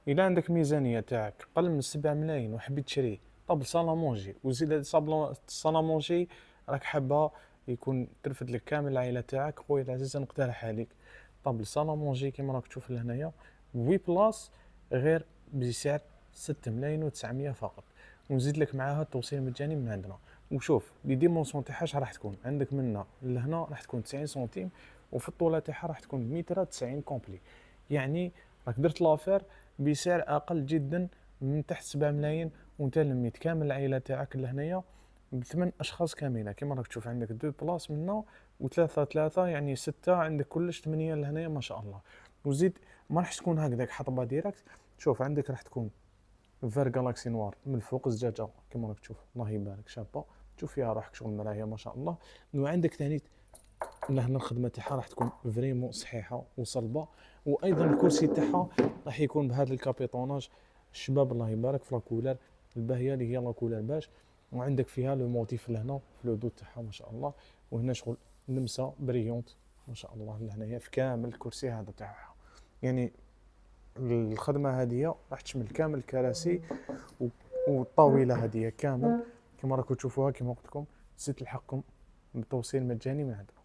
الا عندك ميزانيه تاعك قل من 7 ملايين وحبيت تشريه طابل سالامونجي، وزيد هاد السالامونجي راك حابه يكون ترفد لك كامل العائله تاعك، خويا العزيز نقترح عليك طابل سالامونجي كيما راك تشوف لهنايا، 8 بلاص، غير بسعر 6 ملايين و900 فقط، ونزيد لك معاها التوصيل مجاني من عندنا. وشوف لي ديمونسيون تاعها اش راح تكون عندك منا لهنا، راح تكون 90 سنتيم، وفي الطوله تاعها راح تكون متر 90 كومبلي. يعني راك درت لافير بسعر اقل جدا من تحت 7 ملايين، وانت لميت كامل العائله تاعك لهنايا بثمان اشخاص كامله. كيما راك تشوف عندك دو بلاص منا وثلاثه ثلاثه، يعني سته، عندك كلش ثمانيه لهنايا ما شاء الله. وزيد ما راح تكون هكذاك حطبه ديريكت، شوف عندك راح تكون فير جالاكسي نوار من الفوق زجاجه كيما راك تشوف، الله يبارك شابه، تشوف فيها روحك شغل مرايا ما شاء الله. وعندك ثاني لهنا الخدمه تاعها راح تكون فريمون صحيحه وصلبه، وايضا الكرسي تاعها راح يكون بهذا الكابيتوناج الشباب الله يبارك في لاكولار الباهيه اللي هي لاكولار باش. وعندك فيها لو موتيف لهنا في لو دوت تاعها ما شاء الله، وهنا شغل لمسه بريونت ما شاء الله لهنايا في كامل الكرسي هذا تاعها. يعني الخدمه هذه راح تشمل كامل الكراسي والطاوله هذه كامل كما راكم تشوفوها. كما قلت لكم زيد تلحقكم بتوصيل مجاني من عندنا.